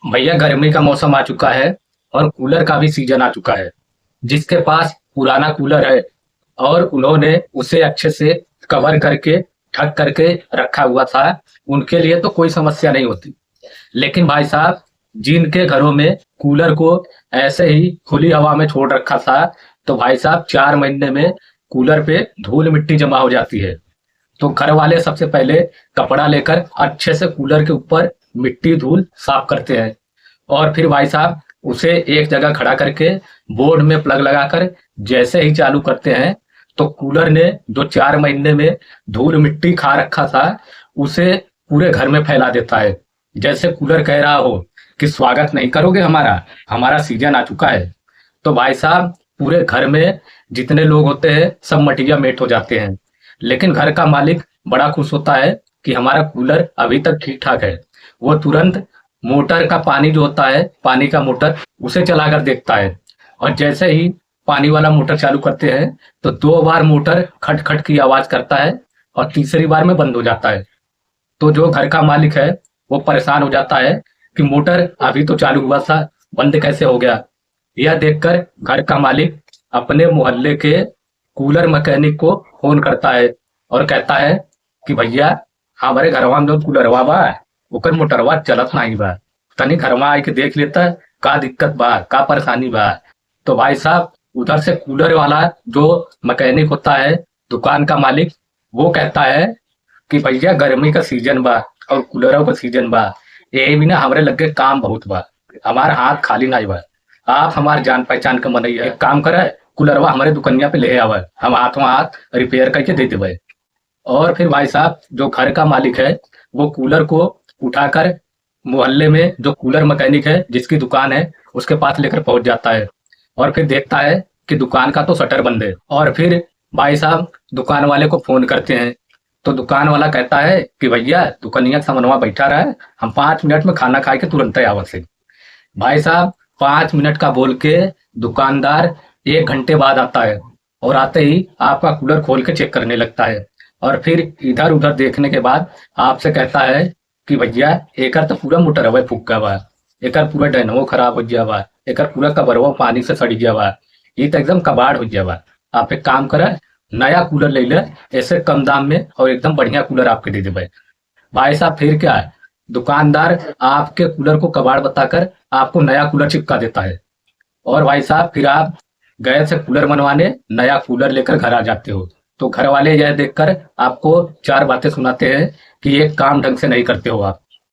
भैया गर्मी का मौसम आ चुका है और कूलर का भी सीजन आ चुका है। जिसके पास पुराना कूलर है और उन्होंने उसे अच्छे से कवर करके ढक करके रखा हुआ था, उनके लिए तो कोई समस्या नहीं होती। लेकिन भाई साहब, जिनके घरों में कूलर को ऐसे ही खुली हवा में छोड़ रखा था, तो भाई साहब 4 महीने में कूलर पे धूल मिट्टी जमा हो जाती है। तो घर वाले सबसे पहले कपड़ा लेकर अच्छे से कूलर के ऊपर मिट्टी धूल साफ करते हैं और फिर भाई साहब उसे एक जगह खड़ा करके बोर्ड में प्लग लगाकर जैसे ही चालू करते हैं, तो कूलर ने जो 4 महीने में धूल मिट्टी खा रखा था उसे पूरे घर में फैला देता है। जैसे कूलर कह रहा हो कि स्वागत नहीं करोगे, हमारा हमारा सीजन आ चुका है। तो भाई साहब पूरे घर में जितने लोग होते हैं सब मटिया मेट हो जाते हैं। लेकिन घर का मालिक बड़ा खुश होता है कि हमारा कूलर अभी तक ठीक ठाक है। वो तुरंत मोटर का पानी जो होता है, पानी का मोटर, उसे चलाकर देखता है और जैसे ही पानी वाला मोटर चालू करते हैं तो 2 बार मोटर खट खट की आवाज करता है और तीसरी बार में बंद हो जाता है। तो जो घर का मालिक है वो परेशान हो जाता है कि मोटर अभी तो चालू हुआ था, बंद कैसे हो गया। यह देखकर घर का मालिक अपने मोहल्ले के कूलर मैकेनिक को फोन करता है और कहता है कि भैया, हमारे घरवा में जो कूलरवा बा ओकर मोटरवा चलत नहीं बा, तनी घरवा आई के देख लेता का दिक्कत बा, का परेशानी बा। तो भाई साहब उधर से कूलर वाला जो मैकेनिक होता है, दुकान का मालिक, वो कहता है कि भैया गर्मी का सीजन बा और कूलरों का सीजन बा, यही भी ना हमरे लगे काम बहुत बा, हमारा हाथ खाली नहीं बा। आप हमार जान पहचान के मनैया, एक काम करे, कूलरवा हमारे दुकनिया पे ले आवे, हम हाथों हाथ रिपेयर करके दे देवे। और फिर भाई साहब जो घर का मालिक है वो कूलर को उठाकर मोहल्ले में जो कूलर मैकेनिक है जिसकी दुकान है उसके पास लेकर पहुंच जाता है और फिर देखता है कि दुकान का तो शटर बंद है। और फिर भाई साहब दुकान वाले को फोन करते हैं तो दुकान वाला कहता है कि भैया दुकानिया सामनवा बैठा रहा है, हम 5 मिनट में खाना खा के तुरंत ही आवत से। भाई साहब 5 मिनट का बोल के दुकानदार 1 घंटे बाद आता है और आते ही आपका कूलर खोल के चेक करने लगता है और फिर इधर उधर देखने के बाद आपसे कहता है कि भैया एकर तो पूरा मोटरवा फूक गया बा, एकर पूरा डैनवो खराब हो गया बा, एकर पूरा कबरवा पानी से सड़ गया बा, ये तो एकदम कबाड़ हो गया बा। आप एक काम करे, नया कूलर ले ले, ऐसे कम दाम में और एकदम बढ़िया कूलर आपके दे देवे। भाई साहब फिर क्या है, दुकानदार आपके कूलर को कबाड़ बताकर आपको नया कूलर चिपका देता है और भाई साहब फिर आप गए से कूलर बनवाने नया कूलर लेकर घर आ जाते हो। तो घर वाले यह देखकर आपको 4 बातें सुनाते हैं कि ये काम ढंग से नहीं करते हो आप।